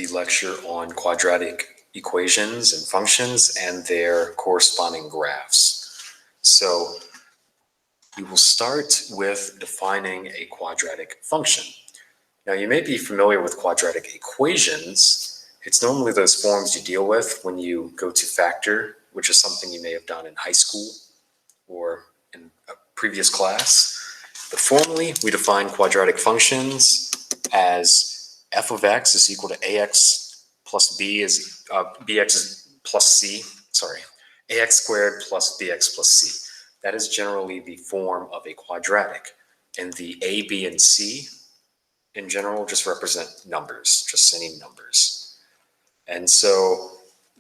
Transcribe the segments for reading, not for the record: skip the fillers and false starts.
the lecture on quadratic equations and functions and their corresponding graphs. So we will start with defining a quadratic function. Now, you may be familiar with quadratic equations. It's normally those forms you deal with when you go to factor, which is something you may have done in high school or in a previous class. But formally, we define quadratic functions as f of x is equal to ax plus b is bx is plus c, ax squared plus bx plus c. That is generally the form of a quadratic. And the a, b, and c in general just represent numbers, just any numbers. And so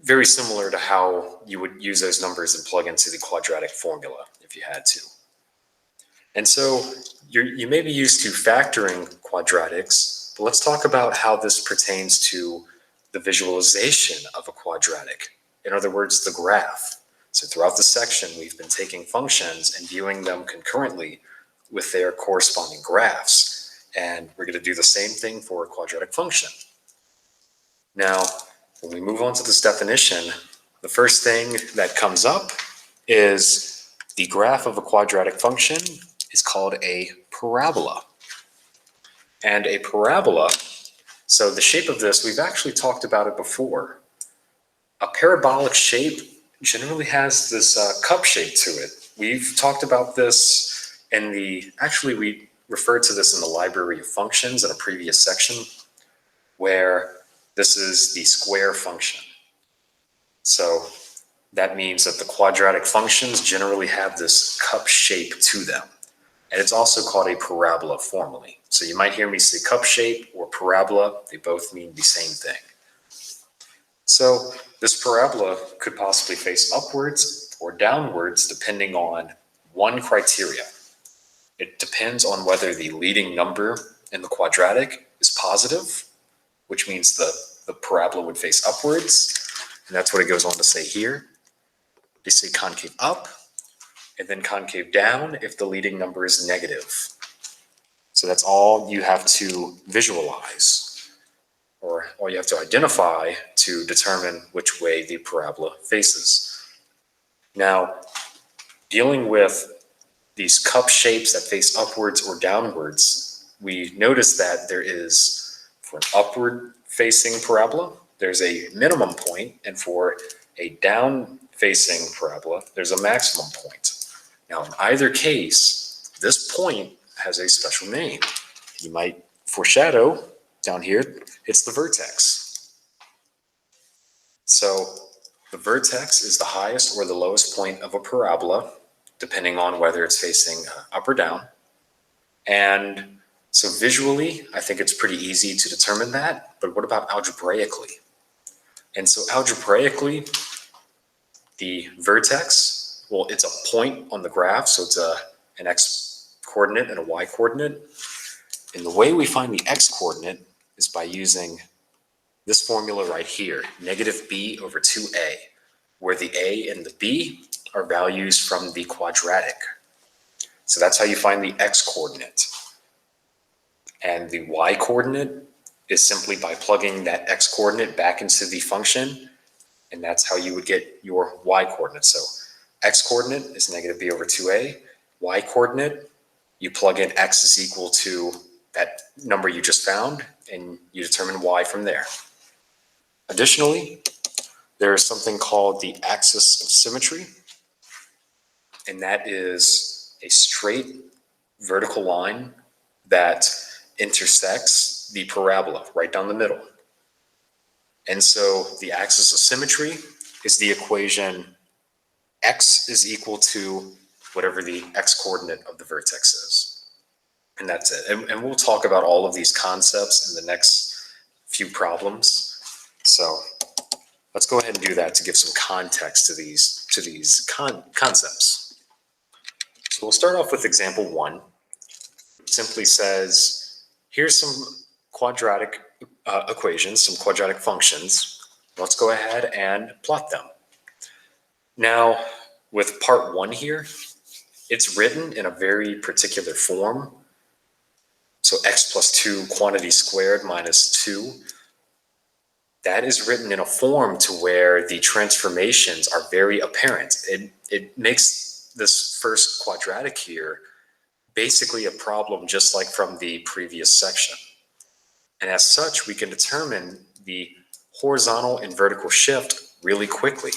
very similar to how you would use those numbers and plug into the quadratic formula if you had to. And so you may be used to factoring quadratics, but let's talk about how this pertains to the visualization of a quadratic. In other words, the graph. So throughout the section, we've been taking functions and viewing them concurrently with their corresponding graphs. And we're going to do the same thing for a quadratic function. Now, when we move on to this definition, the first thing that comes up is the graph of a quadratic function is called a parabola. And a parabola, so the shape of this, we've actually talked about it before. A parabolic shape generally has this cup shape to it. We've talked about this we referred to this in the library of functions in a previous section, where this is the square function. So that means that the quadratic functions generally have this cup shape to them. And it's also called a parabola formally. So you might hear me say cup shape or parabola. They both mean the same thing. So this parabola could possibly face upwards or downwards depending on one criteria. It depends on whether the leading number in the quadratic is positive, which means the parabola would face upwards. And that's what it goes on to say here. They say concave up and then concave down if the leading number is negative. So that's all you have to visualize, or all you have to identify to determine which way the parabola faces. Now, dealing with these cup shapes that face upwards or downwards, we notice that there is, for an upward facing parabola, there's a minimum point, and for a down facing parabola, there's a maximum point. Now, in either case, this point has a special name. You might foreshadow down here, it's the vertex. So the vertex is the highest or the lowest point of a parabola, depending on whether it's facing up or down. And so visually, I think it's pretty easy to determine that, but what about algebraically? And so algebraically, the vertex, well, it's a point on the graph, so it's an x coordinate and a y coordinate. And the way we find the x coordinate is by using this formula right here, negative b over 2a, where the a and the b are values from the quadratic. So that's how you find the x coordinate. And the y coordinate is simply by plugging that x coordinate back into the function, and that's how you would get your y coordinate. So x coordinate is negative b over 2a. Y coordinate, you plug in x is equal to that number you just found, and you determine y from there. Additionally, there is something called the axis of symmetry, and that is a straight vertical line that intersects the parabola right down the middle. And so the axis of symmetry is the equation x is equal to whatever the x coordinate of the vertex is. And that's it. And we'll talk about all of these concepts in the next few problems. So let's go ahead and do that to give some context to these concepts. So we'll start off with example 1. It simply says, here's some quadratic equations, some quadratic functions. Let's go ahead and plot them. Now, with part 1 here, it's written in a very particular form. So x plus 2 quantity squared minus 2. that is written in a form to where the transformations are very apparent. It makes this first quadratic here basically a problem just like from the previous section. And as such, we can determine the horizontal and vertical shift really quickly.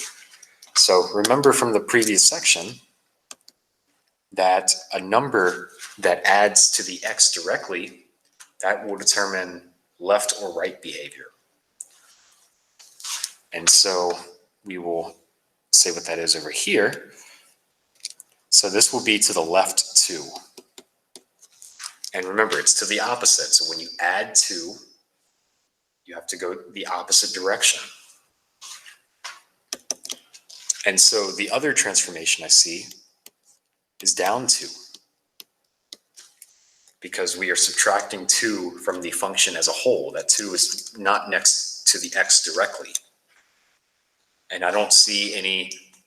So remember from the previous section that a number that adds to the x directly, that will determine left or right behavior. And so we will say what that is over here. So this will be to the left 2. And remember, it's to the opposite. So when you add 2, you have to go the opposite direction. And so the other transformation I see is down 2, because we are subtracting 2 from the function as a whole. That 2 is not next to the x directly. And I don't see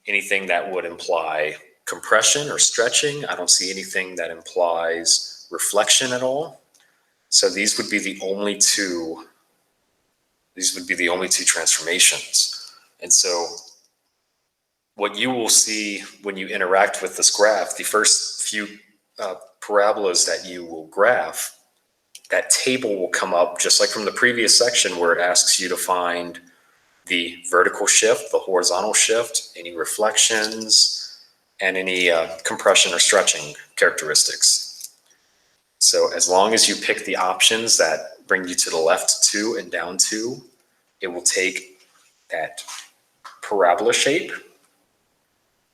anything that would imply compression or stretching. I don't see anything that implies reflection at all. So these would be the only two transformations. And so what you will see when you interact with this graph, the first few parabolas that you will graph, that table will come up just like from the previous section where it asks you to find the vertical shift, the horizontal shift, any reflections, and any compression or stretching characteristics. So as long as you pick the options that bring you to the left 2 and down 2, it will take that parabola shape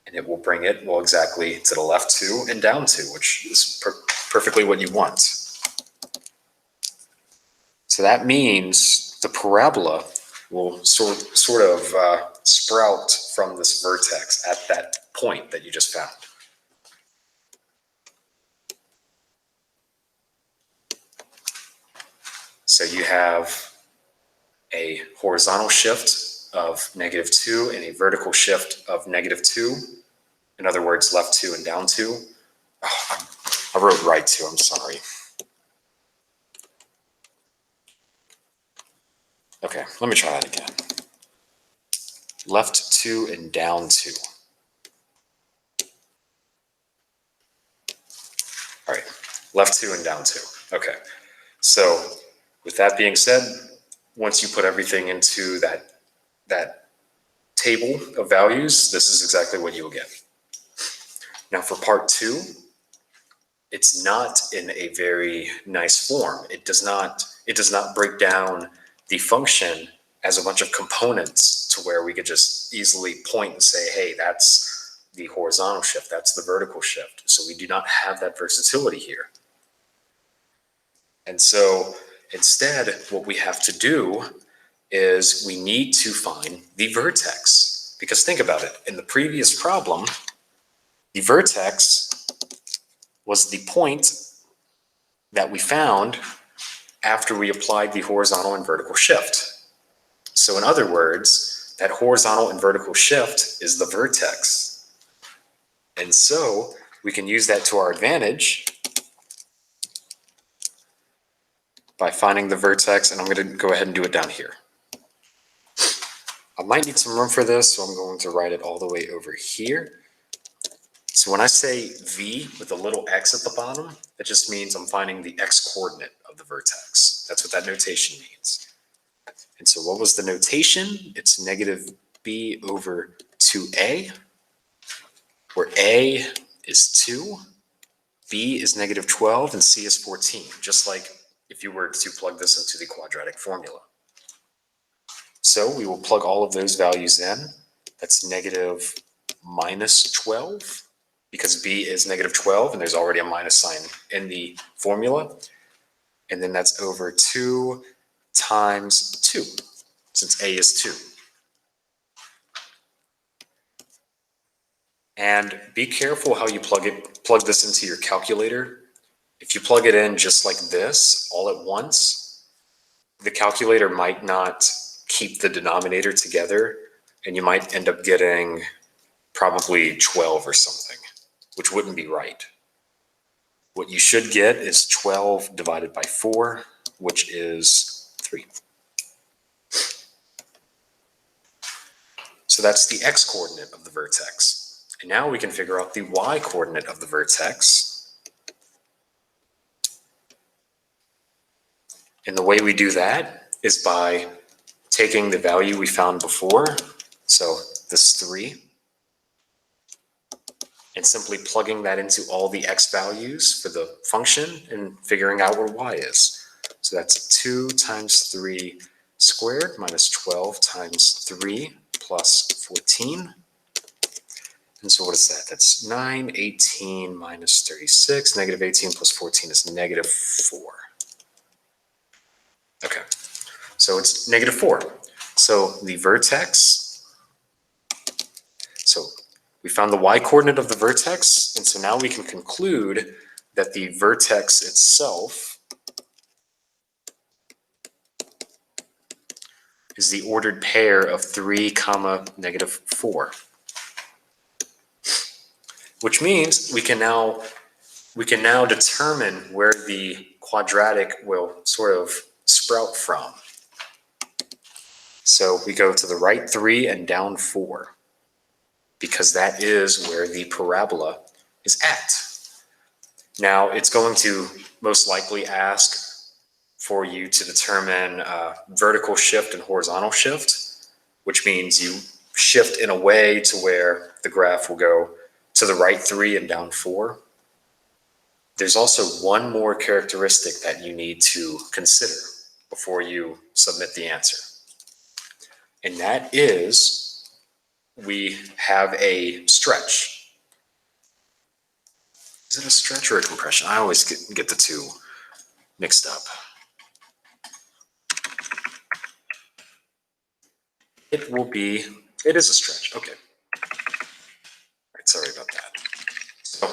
and it will bring it, well, exactly to the left 2 and down 2, which is perfectly what you want. So that means the parabola will sort of sprout from this vertex at that point that you just found. So you have a horizontal shift of -2 and a vertical shift of -2. In other words, left 2 and down 2. Oh, I wrote right 2, I'm sorry. Okay, let me try that again. Left 2 and down 2. All right, left 2 and down 2. Okay, so with that being said, once you put everything into that table of values, this is exactly what you will get. Now for part 2, it's not in a very nice form. It does not break down the function as a bunch of components to where we could just easily point and say, hey, that's the horizontal shift, that's the vertical shift. So we do not have that versatility here. And so instead, what we have to do is we need to find the vertex. Because think about it, in the previous problem, the vertex was the point that we found after we applied the horizontal and vertical shift. So in other words, that horizontal and vertical shift is the vertex. And so we can use that to our advantage by finding the vertex, and I'm going to go ahead and do it down here. I might need some room for this, so I'm going to write it all the way over here. So when I say V with a little x at the bottom, that just means I'm finding the x coordinate of the vertex. That's what that notation means. And so what was the notation? It's -b over 2a, where a is 2, b is -12, and c is 14, just like if you were to plug this into the quadratic formula. So we will plug all of those values in. That's -12, because b is -12, and there's already a minus sign in the formula. And then that's over 2 times 2, since a is 2. And be careful how you plug this into your calculator. If you plug it in just like this, all at once, the calculator might not keep the denominator together, and you might end up getting probably 12 or something, which wouldn't be right. What you should get is 12 divided by 4, which is 3. So that's the x-coordinate of the vertex. And now we can figure out the y-coordinate of the vertex. And the way we do that is by taking the value we found before, so this 3, and simply plugging that into all the x values for the function and figuring out where y is. So that's 2 times 3 squared minus 12 times 3 plus 14. And so what is that? That's 9, 18 minus 36. Negative 18 plus 14 is negative 4. Okay, so it's negative 4. So the vertex, so we found the y-coordinate of the vertex, and so now we can conclude that the vertex itself is the ordered pair of 3 comma negative 4. Which means we can now determine where the quadratic will sort of sprout from. So we go to the right 3 and down 4, because that is where the parabola is at. Now it's going to most likely ask for you to determine vertical shift and horizontal shift, which means you shift in a way to where the graph will go to the right 3 and down 4. There's also one more characteristic that you need to consider before you submit the answer. And that is, we have a stretch. Is it a stretch or a compression? I always get the two mixed up. It is a stretch, okay. All right, sorry about that. So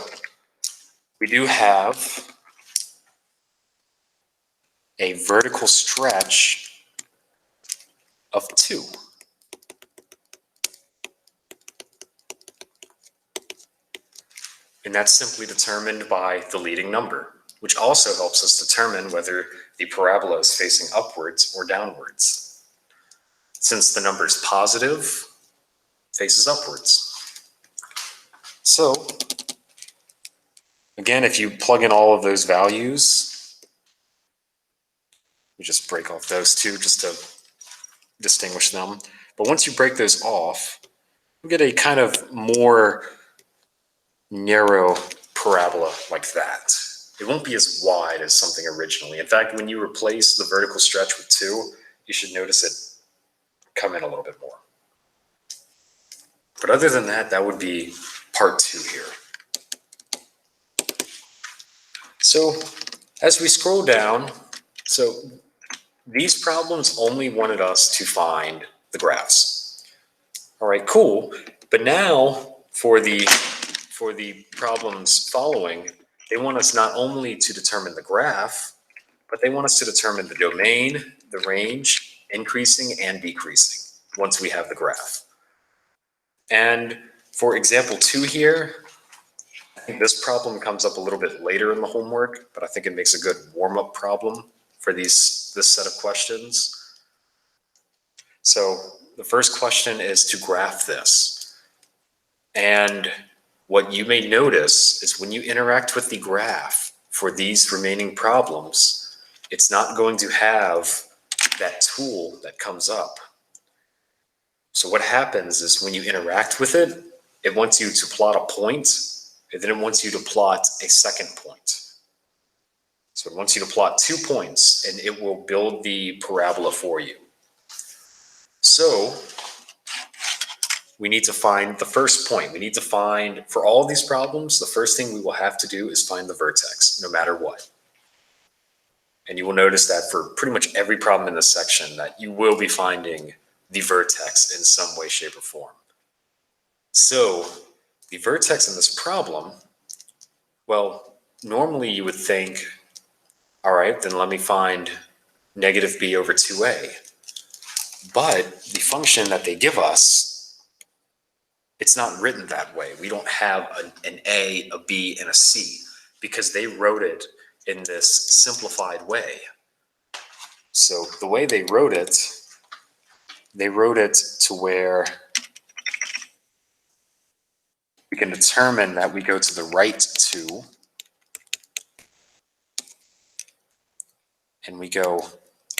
we do have a vertical stretch of 2. And that's simply determined by the leading number, which also helps us determine whether the parabola is facing upwards or downwards. Since the number is positive, faces upwards. So, again, if you plug in all of those values, we just break off those two just to distinguish them. But once you break those off, we get a kind of more narrow parabola like that. It won't be as wide as something originally. In fact, when you replace the vertical stretch with 2, you should notice it come in a little bit more. But other than that, that would be part 2 here. So as we scroll down, so these problems only wanted us to find the graphs. All right, cool. But now for the problems following, they want us not only to determine the graph, but they want us to determine the domain, the range, increasing and decreasing once we have the graph. And for example 2 here, I think this problem comes up a little bit later in the homework, but I think it makes a good warm-up problem for this set of questions. So the first question is to graph this. And what you may notice is when you interact with the graph for these remaining problems, it's not going to have that tool that comes up. So what happens is when you interact with it, it wants you to plot a point, and then it wants you to plot a second point. So it wants you to plot 2 points, and it will build the parabola for you. So we need to find the first point. We need to find, for all of these problems, the first thing we will have to do is find the vertex, no matter what. And you will notice that for pretty much every problem in this section, that you will be finding the vertex in some way, shape, or form. So the vertex in this problem, well, normally you would think, all right, then let me find negative b over 2a. But the function that they give us, it's not written that way. We don't have an a, a b, and a c, because they wrote it in this simplified way. So the way they wrote it to where we can determine that we go to the right 2 and we go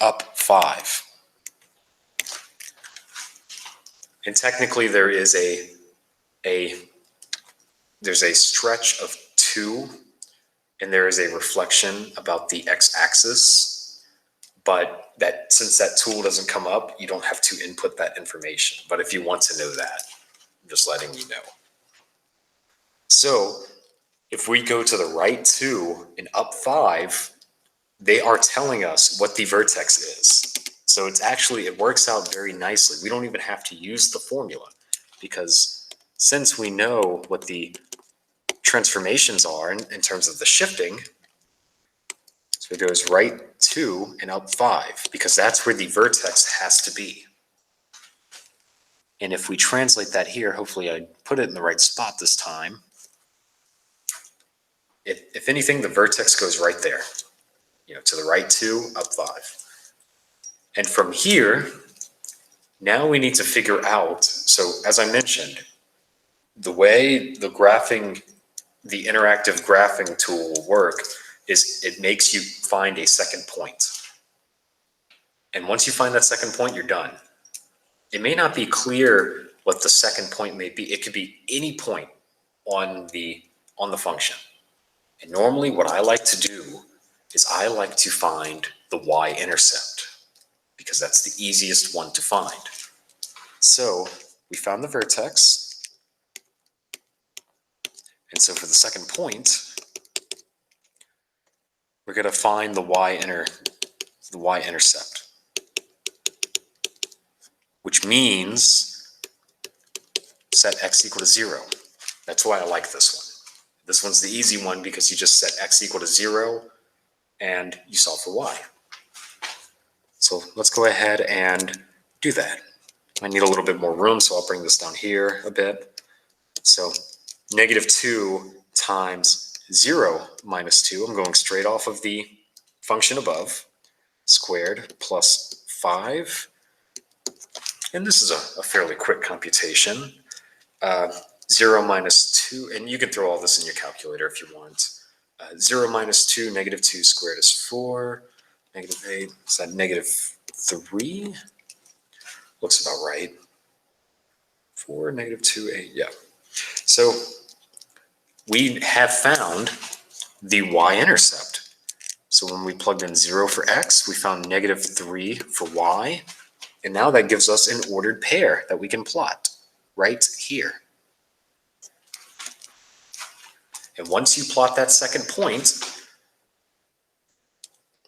up 5. And technically there is there's a stretch of 2 and there is a reflection about the x-axis, but that since that tool doesn't come up, you don't have to input that information. But if you want to know that, I'm just letting you know. So if we go to the right 2 and up 5, they are telling us what the vertex is. So it works out very nicely. We don't even have to use the formula because since we know what the transformations are in terms of the shifting, so it goes right 2 and up 5 because that's where the vertex has to be. And if we translate that here, hopefully I put it in the right spot this time. If anything, the vertex goes right there, to the right 2, up 5. And from here, now we need to figure out, so as I mentioned, the way the interactive graphing tool will work is it makes you find a second point. And once you find that second point, you're done. It may not be clear what the second point may be. It could be any point on the function. And normally what I like to do is I like to find the y-intercept because that's the easiest one to find. So we found the vertex. And so for the second point, we're going to find the y-intercept, which means set x equal to 0. That's why I like this one. This one's the easy one because you just set x equal to 0 and you solve for y. So let's go ahead and do that. I need a little bit more room, so I'll bring this down here a bit. So -2 times 0 minus 2, I'm going straight off of the function above, squared plus 5. And this is a fairly quick computation. 0 minus 2, and you can throw all this in your calculator if you want. 0 minus 2, -2 squared is 4. -8, is that -3? Looks about right. 4, -2, 8, yeah. So we have found the y-intercept. So when we plugged in 0 for x, we found -3 for y. And now that gives us an ordered pair that we can plot right here. And once you plot that second point,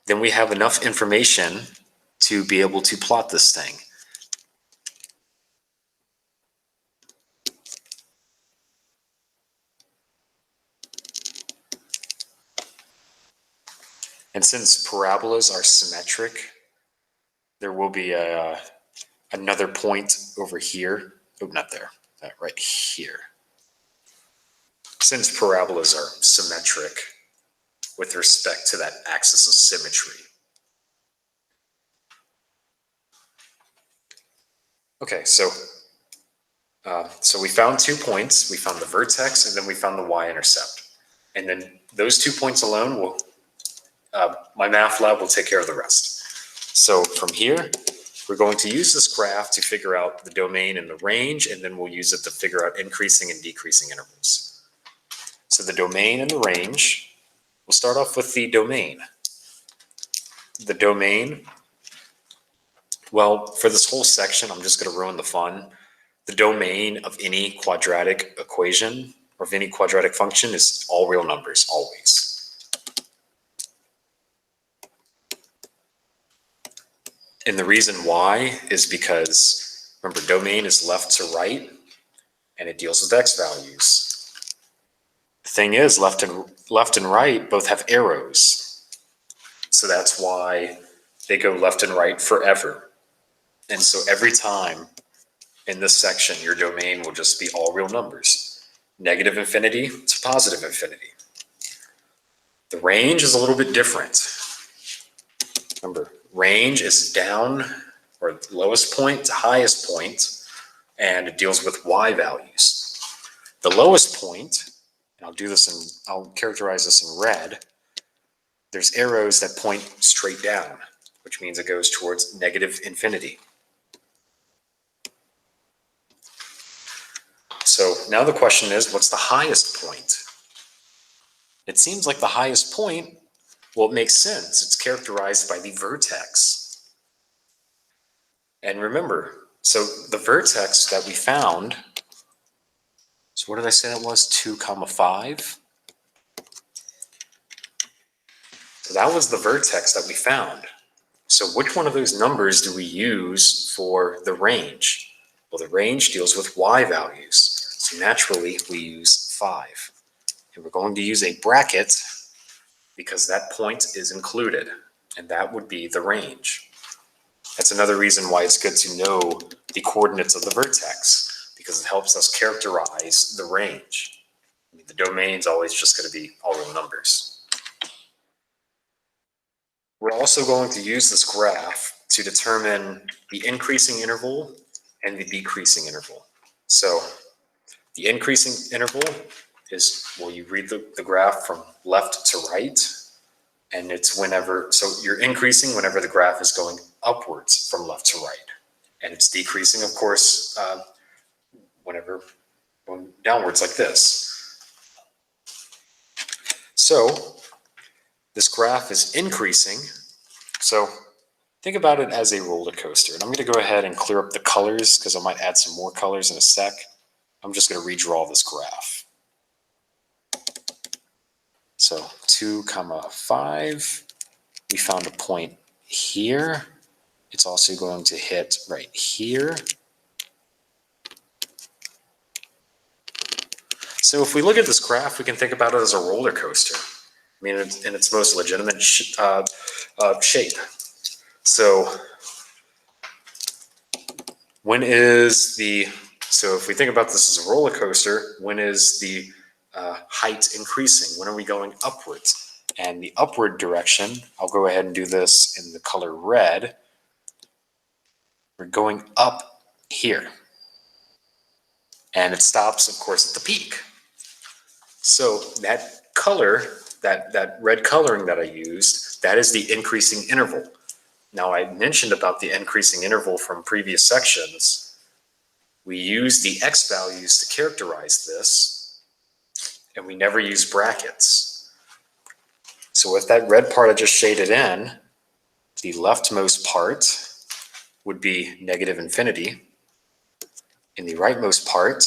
then we have enough information to be able to plot this thing. And since parabolas are symmetric, there will be another point over here. Oh, not there, right here. Since parabolas are symmetric with respect to that axis of symmetry. Okay, so we found 2 points. We found the vertex, and then we found the y-intercept. And then those 2 points alone will, my math lab will take care of the rest. So from here, we're going to use this graph to figure out the domain and the range, and then we'll use it to figure out increasing and decreasing intervals. So the domain and the range, we'll start off with the domain. The domain, well, for this whole section, I'm just going to ruin the fun. The domain of any quadratic equation or of any quadratic function is all real numbers, always. And the reason why is because, remember, domain is left to right, and it deals with x values. The thing is, left and right both have arrows. So that's why they go left and right forever. And so every time in this section, your domain will just be all real numbers. -infinity to positive infinity. The range is a little bit different. Remember, range is down, or lowest point to highest point, and it deals with y values. the lowest point, and I'll characterize this in red, there's arrows that point straight down, which means it goes towards negative infinity. So now the question is, what's the highest point? It seems like the highest point, well, it makes sense. It's characterized by the vertex. And remember, so the vertex that we found, so what did I say that was? 2, 5? So that was the vertex that we found. So which one of those numbers do we use for the range? Well, the range deals with y values. So naturally, we use 5. And we're going to use a bracket because that point is included, and that would be the range. That's another reason why it's good to know the coordinates of the vertex, because it helps us characterize the range. I mean, the domain's always just going to be all real numbers. We're also going to use this graph to determine the increasing interval and the decreasing interval. So the increasing interval is, well, you read the graph from left to right, and it's whenever, so you're increasing whenever the graph is going upwards from left to right. And it's decreasing, of course, whenever going downwards like this. So this graph is increasing. So think about it as a roller coaster. And I'm going to go ahead and clear up the colors because I might add some more colors in a sec. I'm just going to redraw this graph. So 2, 5, we found a point here. It's also going to hit right here. So if we look at this graph, we can think about it as a roller coaster. I mean, in its most legitimate shape. So so if we think about this as a roller coaster, when is the height increasing? When are we going upwards? And the upward direction, I'll go ahead and do this in the color red. We're going up here. And it stops, of course, at the peak. So that color, that red coloring that I used, that is the increasing interval. Now, I mentioned about the increasing interval from previous sections. We use the x values to characterize this, and we never use brackets. So with that red part I just shaded in, the leftmost part would be negative infinity. In the rightmost part,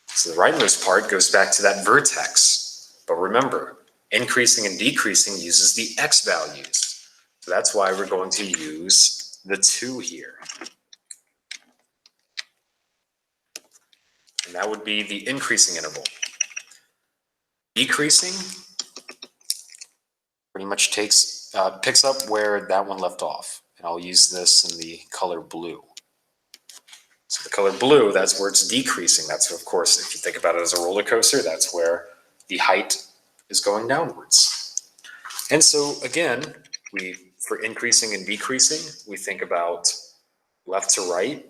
so the rightmost part goes back to that vertex. But remember, increasing and decreasing uses the x values. So that's why we're going to use the 2 here. And that would be the increasing interval. Decreasing pretty much picks up where that one left off. And I'll use this in the color blue. So the color blue, that's where it's decreasing. That's, of course, if you think about it as a roller coaster, that's where the height is going downwards. And so, again, for increasing and decreasing, we think about left to right,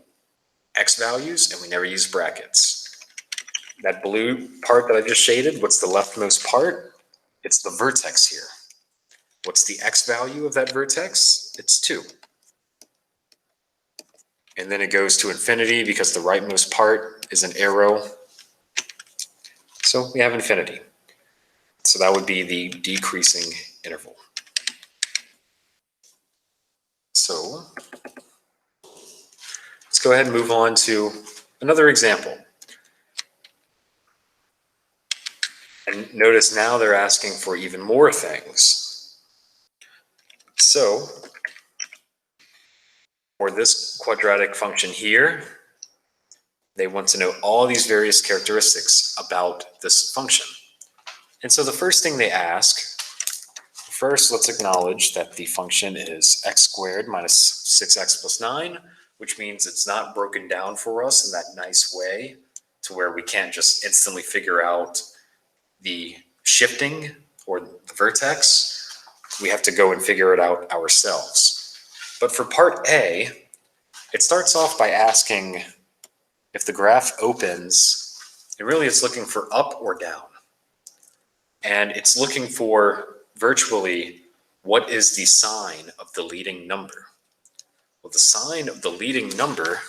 x values, and we never use brackets. That blue part that I just shaded, what's the leftmost part? It's the vertex here. What's the x value of that vertex? It's 2. And then it goes to infinity because the rightmost part is an arrow. So we have infinity. So that would be the decreasing interval. So let's go ahead and move on to another example. And notice now they're asking for even more things. So for this quadratic function here, they want to know all these various characteristics about this function. And so the first thing they ask, first let's acknowledge that the function is x squared minus 6x plus 9, which means it's not broken down for us in that nice way to where we can't just instantly figure out the shifting or the vertex. We have to go and figure it out ourselves. But for part A, it starts off by asking if the graph opens, it's looking for up or down. And it's looking for virtually what is the sign of the leading number. Well, the sign of the leading number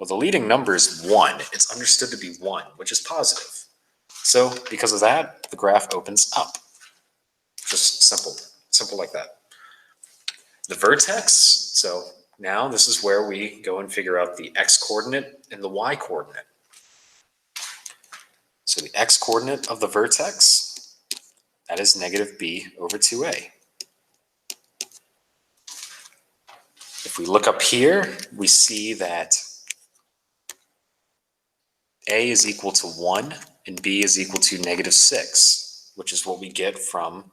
the leading number is 1. It's understood to be 1, which is positive. So because of that, the graph opens up. Just simple like that. The vertex, so now this is where we go and figure out the x-coordinate and the y-coordinate. So the x-coordinate of the vertex, that is negative b over 2a. If we look up here, we see that a is equal to 1 and b is equal to negative 6, which is what we get from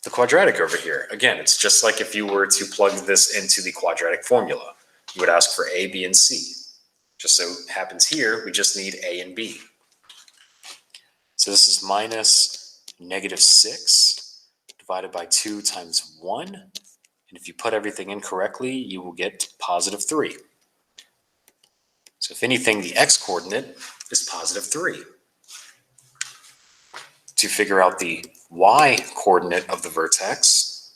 the quadratic over here. Again, it's just like if you were to plug this into the quadratic formula. You would ask for a, b, and c. Just so happens here, we just need a and b. So this is minus negative 6 divided by 2 times 1. And if you put everything in correctly, you will get positive 3. So if anything, the x-coordinate is positive 3. To figure out the y-coordinate of the vertex,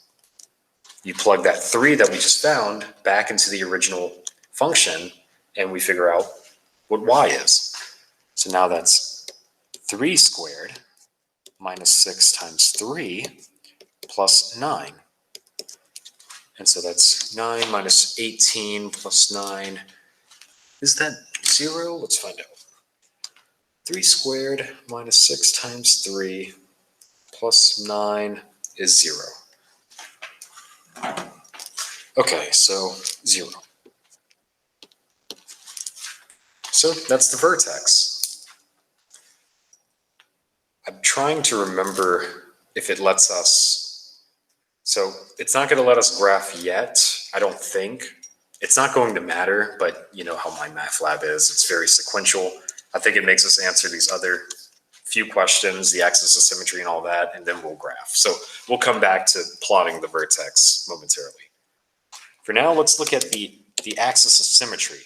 you plug that 3 that we just found back into the original function, and we figure out what y is. So now that's 3 squared minus 6 times 3 plus 9. And so that's 9 minus 18 plus 9. Is that 0? Let's find out. 3 squared minus 6 times 3 plus 9 is 0. Okay, so 0. So that's the vertex. I'm trying to remember if it lets us. So it's not going to let us graph yet, I don't think. It's not going to matter, but you know how my math lab is. It's very sequential. I think it makes us answer these other few questions, the axis of symmetry and all that, and then we'll graph. So we'll come back to plotting the vertex momentarily. For now, let's look at the axis of symmetry,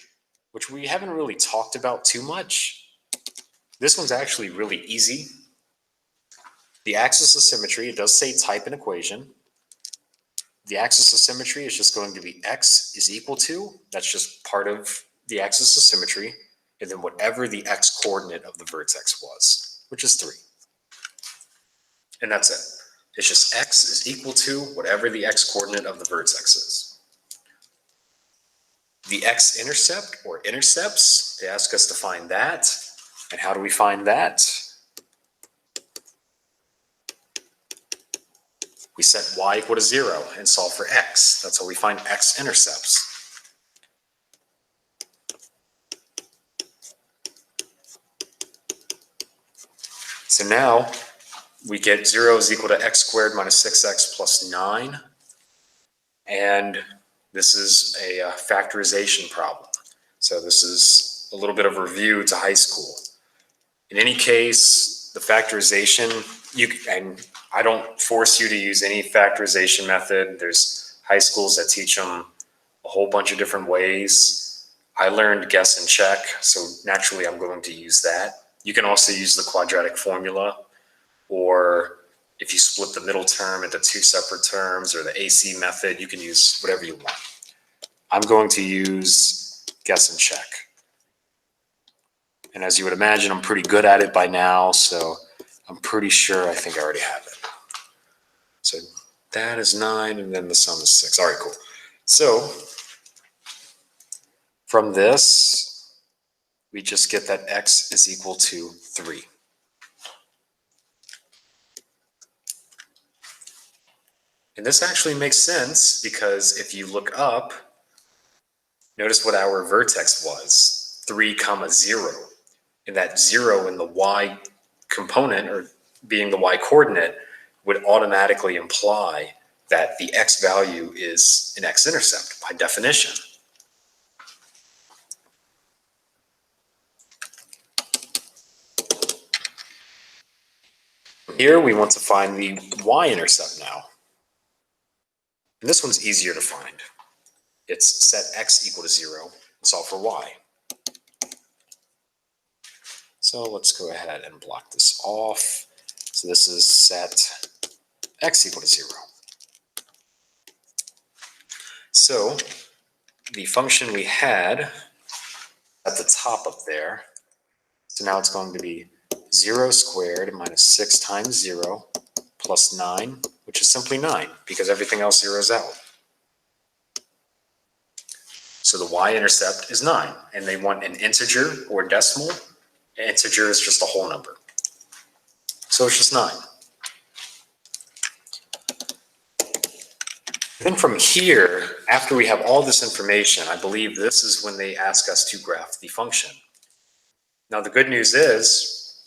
which we haven't really talked about too much. This one's actually really easy. The axis of symmetry, it does say type an equation. The axis of symmetry is just going to be x is equal to, that's just part of the axis of symmetry, and then whatever the x-coordinate of the vertex was, which is 3. And that's it. It's just x is equal to whatever the x-coordinate of the vertex is. The x-intercept or intercepts, they ask us to find that. And how do we find that? We set y equal to 0 and solve for x. That's how we find x-intercepts. So now we get 0 is equal to x squared minus 6x plus 9. And this is a factorization problem. So this is a little bit of review to high school. In any case, the factorization, and I don't force you to use any factorization method. There's high schools that teach them a whole bunch of different ways. I learned guess and check, so naturally I'm going to use that. You can also use the quadratic formula, or if you split the middle term into 2 separate terms, or the AC method, you can use whatever you want. I'm going to use guess and check. And as you would imagine, I'm pretty good at it by now, so I'm pretty sure I think I already have it. So that is 9, and then the sum is 6. All right, cool. So from this, we just get that x is equal to 3. And this actually makes sense because if you look up, notice what our vertex was, 3, 0. And that 0 in the y component, or being the y coordinate, would automatically imply that the x value is an x-intercept by definition. Here we want to find the y-intercept now. And this one's easier to find. It's set x equal to 0. solve for y. So let's go ahead and block this off. So this is set x equal to 0. So the function we had at the top up there, so now it's going to be 0 squared minus 6 times 0 plus 9, which is simply 9, because everything else zeroes out. So the y-intercept is 9, and they want an integer or decimal. An integer is just a whole number. So it's just 9. Then from here, after we have all this information, I believe this is when they ask us to graph the function. Now the good news is,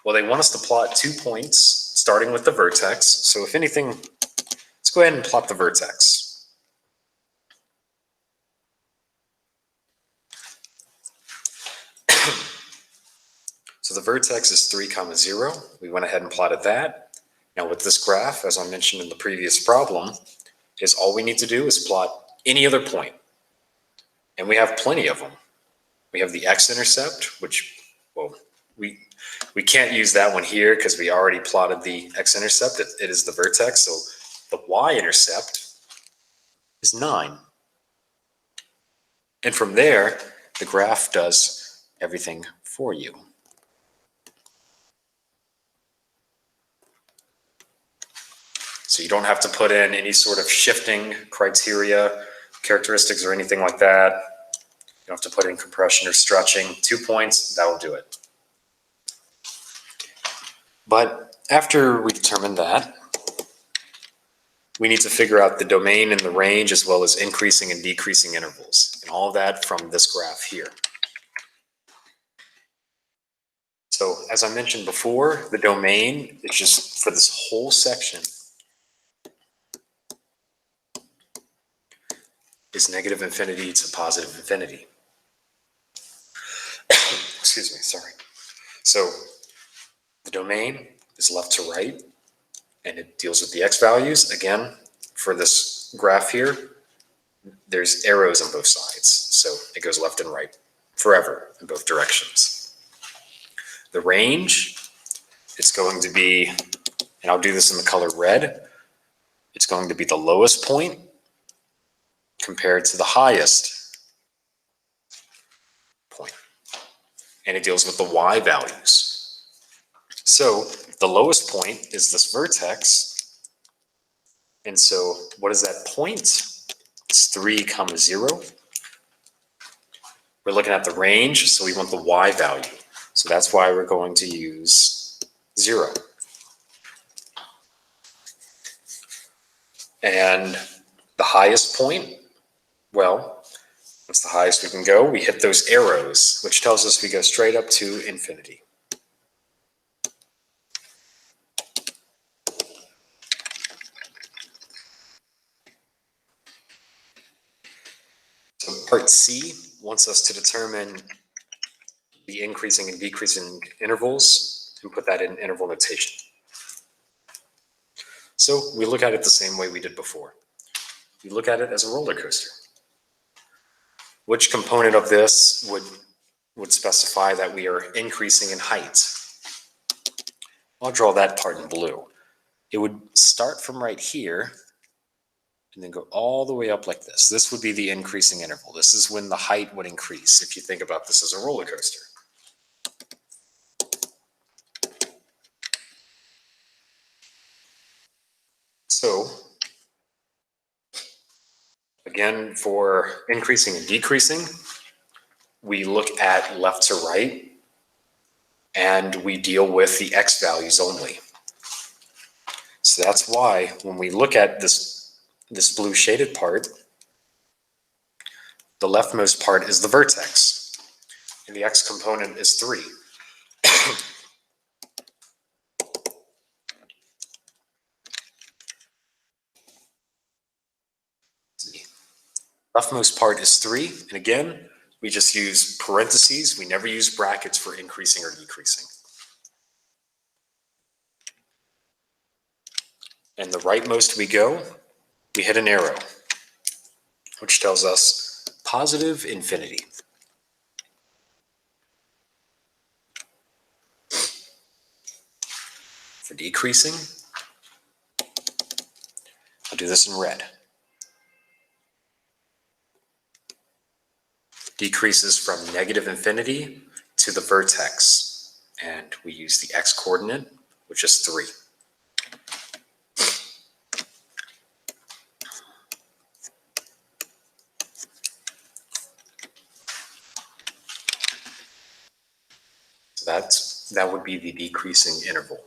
well, they want us to plot 2 points, starting with the vertex. So if anything, let's go ahead and plot the vertex. So the vertex is 3, 0. We went ahead and plotted that. Now with this graph, as I mentioned in the previous problem, is all we need to do is plot any other point. And we have plenty of them. We have the x-intercept, which, well, we can't use that one here because we already plotted the x-intercept. It is the vertex. So the y-intercept is 9. And from there, the graph does everything for you. So you don't have to put in any sort of shifting criteria, characteristics, or anything like that. You don't have to put in compression or stretching. 2 points, that'll do it. But after we determine that, we need to figure out the domain and the range, as well as increasing and decreasing intervals, and all of that from this graph here. So as I mentioned before, the domain is just for this whole section is negative infinity to positive infinity. Excuse me, sorry. So the domain is left to right, and it deals with the x values. Again, for this graph here, there's arrows on both sides. So it goes left and right forever in both directions. The range, it's going to be, and I'll do this in the color red, it's going to be the lowest point compared to the highest point. And it deals with the y values. So the lowest point is this vertex. And so what is that point? It's 3, 0. We're looking at the range, so we want the y value. So that's why we're going to use 0. And the highest point, well, what's the highest we can go? We hit those arrows, which tells us we go straight up to infinity. So part C wants us to determine the increasing and decreasing intervals and put that in interval notation. So we look at it the same way we did before. We look at it as a roller coaster. Which component of this would specify that we are increasing in height? I'll draw that part in blue. It would start from right here and then go all the way up like this. This would be the increasing interval. This is when the height would increase, if you think about this as a roller coaster. So, again, for increasing and decreasing, we look at left to right, and we deal with the x values only. So that's why when we look at this blue shaded part, the leftmost part is the vertex, and the x component is 3. Leftmost part is 3, and again, we just use parentheses. We never use brackets for increasing or decreasing. And the rightmost we go, we hit an arrow, which tells us positive infinity. For decreasing, I'll do this in red. Decreases from negative infinity to the vertex, and we use the x-coordinate, which is 3. So that would be the decreasing interval.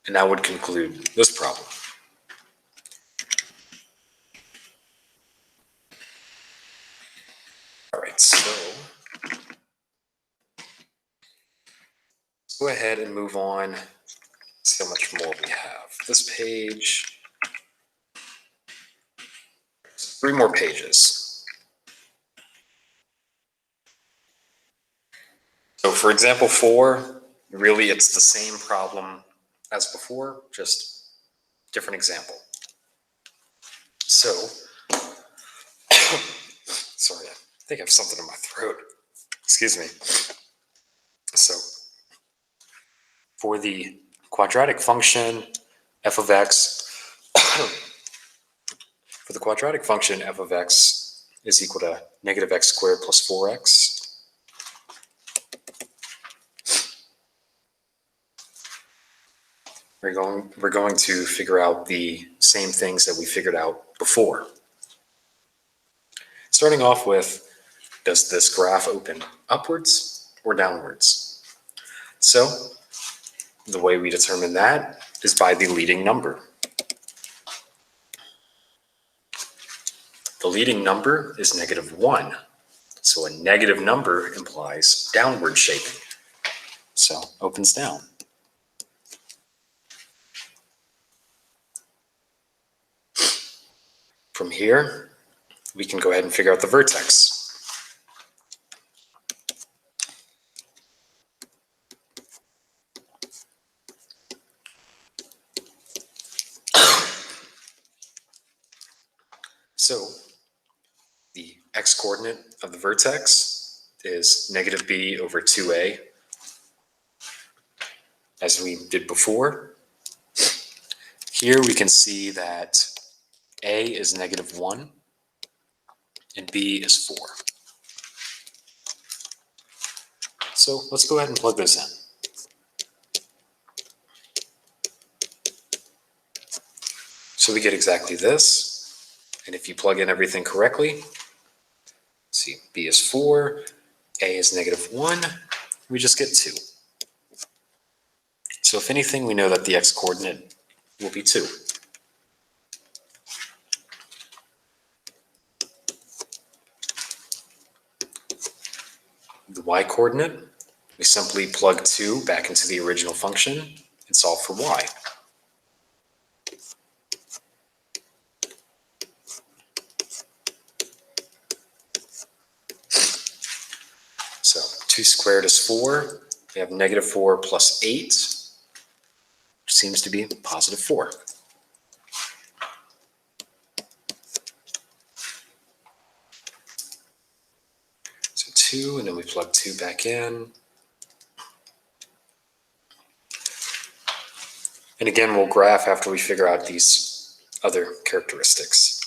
And that would conclude this problem. All right, so let's go ahead and move on. See how much more we have. This page, 3 more pages. So for example 4, really it's the same problem as before, just different example. So, sorry, I think I have something in my throat. Excuse me. So, for the quadratic function f of x, for the quadratic function f of x is equal to negative x squared plus 4x. We're going to figure out the same things that we figured out before. Starting off with, does this graph open upwards or downwards? So the way we determine that is by the leading number. The leading number is -1. So a negative number implies downward shaping. So opens down. From here, we can go ahead and figure out the vertex. So the x-coordinate of the vertex is -b over 2a, as we did before. Here we can see that a is -1 and b is 4. So let's go ahead and plug this in. So we get exactly this. And if you plug in everything correctly, see, b is 4, a is -1, we just get 2. So if anything, we know that the x-coordinate will be 2. The y-coordinate, we simply plug 2 back into the original function and solve for y. So 2 squared is 4. We have -4 plus 8, which seems to be +4. So 2, and then we plug 2 back in. And again, we'll graph after we figure out these other characteristics.